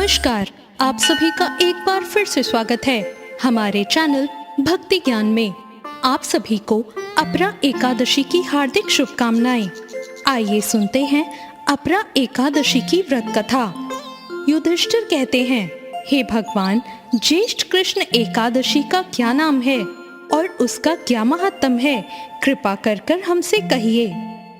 नमस्कार, आप सभी का एक बार फिर से स्वागत है हमारे चैनल भक्ति ज्ञान में। आप सभी को अपरा एकादशी की हार्दिक शुभकामनाएं। आइए सुनते हैं अपरा एकादशी की व्रत कथा। युधिष्ठिर कहते हैं, हे भगवान, ज्येष्ठ कृष्ण एकादशी का क्या नाम है और उसका क्या महात्म है, कृपा कर हमसे कहिए।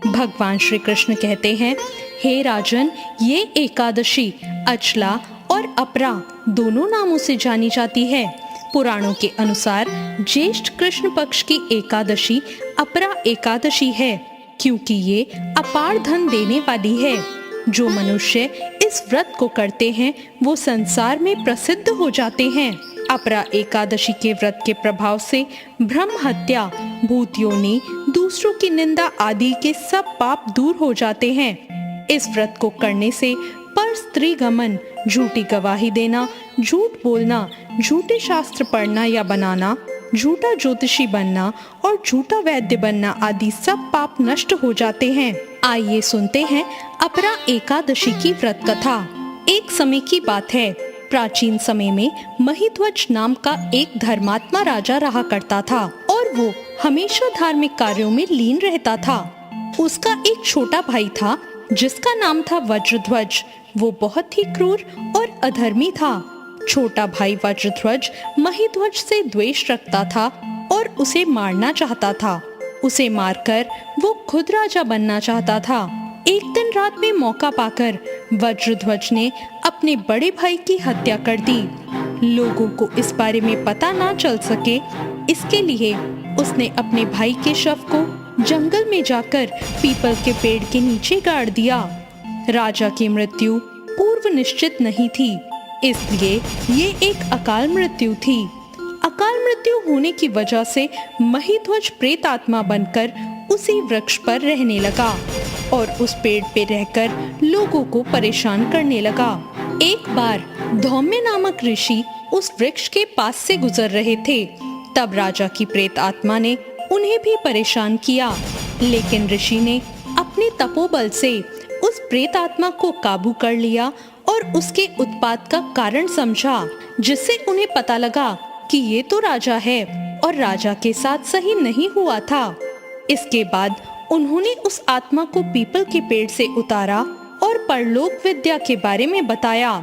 भगवान श्री कृष्ण कहते हैं, हे राजन, ये एकादशी अचला और अपरा दोनों नामों से जानी जाती है। पुराणों के अनुसार ज्येष्ठ कृष्ण पक्ष की एकादशी अपरा एकादशी है, क्योंकि ये अपार धन देने वाली है। जो मनुष्य इस व्रत को करते हैं वो संसार में प्रसिद्ध हो जाते हैं। अपरा एकादशी के व्रत के प्रभाव से ब्रह्म हत्या, भूत योनि, दूसरों की निंदा आदि के सब पाप दूर हो जाते हैं। इस व्रत को करने से पर स्त्री गमन, झूठी गवाही देना, झूठ बोलना, झूठे शास्त्र पढ़ना या बनाना, झूठा ज्योतिषी बनना और झूठा वैद्य बनना आदि सब पाप नष्ट हो जाते हैं। आइए सुनते हैं अपरा एकादशी की व्रत कथा। एक समय की बात है, प्राचीन समय में महिध्वज नाम का एक धर्मात्मा राजा रहा करता था और वो हमेशा धार्मिक कार्यों में लीन रहता था। उसका एक छोटा भाई था जिसका नाम था वज्रध्वज। वो बहुत ही क्रूर और अधर्मी था। छोटा भाई वज्रध्वज महिध्वज से द्वेष रखता था और उसे मारना चाहता था। उसे मारकर वो खुद राजा बनना चाहता था। एक दिन रात में मौका पाकर वज्रध्वज ने अपने बड़े भाई की हत्या कर दी। लोगों को इस बारे में पता ना चल सके, इसके लिए उसने अपने भाई के शव को जंगल में जाकर पीपल के पेड़ के नीचे गाड़ दिया। राजा की मृत्यु पूर्व निश्चित नहीं थी, इसलिए ये एक अकाल मृत्यु थी। अकाल मृत्यु होने की वजह से महिध्वज प्रेत आत्मा बनकर उसी वृक्ष पर रहने लगा और उस पेड़ पे रहकर लोगों को परेशान करने लगा। एक बार धौम्य नामक ऋषि उस वृक्ष के पास से गुजर रहे थे। तब राजा की प्रेत आत्मा ने उन्हें भी परेशान किया, लेकिन ऋषि ने अपने तपोबल से उस प्रेत आत्मा को काबू कर लिया और उसके उत्पात का कारण समझा, जिससे उन्हें पता लगा कि ये तो राजा है और राजा के साथ सही नहीं हुआ था। इसके बाद उन्होंने उस आत्मा को पीपल के पेड़ से उतारा और परलोक विद्या के बारे में बताया।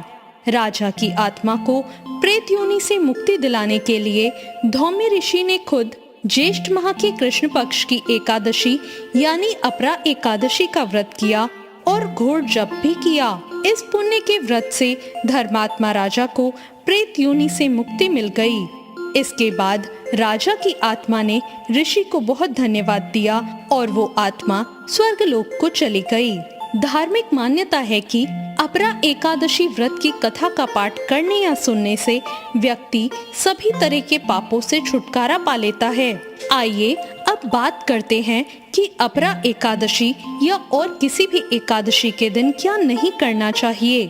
राजा की आत्मा को प्रेत योनि से मुक्ति दिलाने के लिए धौम्य ऋषि ने खुद ज्येष्ठ माह के कृष्ण पक्ष की एकादशी यानी अपरा एकादशी का व्रत किया और घोर जप भी किया। इस पुण्य के व्रत से धर्मात्मा राजा को प्रेत योनि से मुक्ति मिल गई। इसके बाद राजा की आत्मा ने ऋषि को बहुत धन्यवाद दिया और वो आत्मा स्वर्गलोक को चली गई। धार्मिक मान्यता है कि अपरा एकादशी व्रत की कथा का पाठ करने या सुनने से व्यक्ति सभी तरह के पापों से छुटकारा पा लेता है। आइए अब बात करते हैं कि अपरा एकादशी या और किसी भी एकादशी के दिन क्या नहीं करना चाहिए।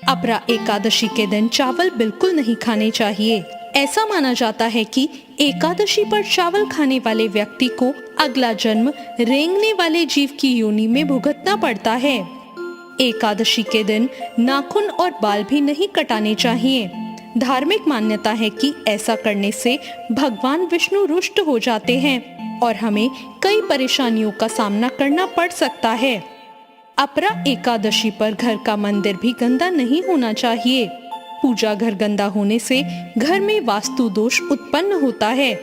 अपरा एकादशी के दिन चावल बिल्कुल नहीं खाने चाहिए। ऐसा माना जाता है कि एकादशी पर चावल खाने वाले व्यक्ति को अगला जन्म रेंगने वाले जीव की योनि में भुगतना पड़ता है। एकादशी के दिन नाखून और बाल भी नहीं कटाने चाहिए। धार्मिक मान्यता है कि ऐसा करने से भगवान विष्णु रुष्ट हो जाते हैं और हमें कई परेशानियों का सामना करना पड़ सकता है। अपरा एकादशी पर घर का मंदिर भी गंदा नहीं होना चाहिए। पूजा घर गंदा होने से घर में वास्तु दोष उत्पन्न होता है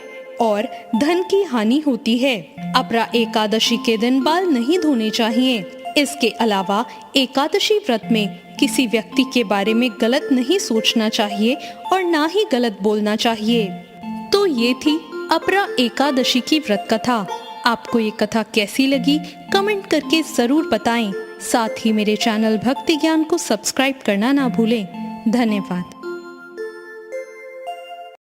और धन की हानि होती है। अपरा एकादशी के दिन बाल नहीं धोने चाहिए। इसके अलावा एकादशी व्रत में किसी व्यक्ति के बारे में गलत नहीं सोचना चाहिए और ना ही गलत बोलना चाहिए। तो ये थी अपरा एकादशी की व्रत कथा। आपको ये कथा कैसी लगी कमेंट करके जरूर बताएं। साथ ही मेरे चैनल भक्ति ज्ञान को सब्सक्राइब करना ना भूलें। धन्यवाद।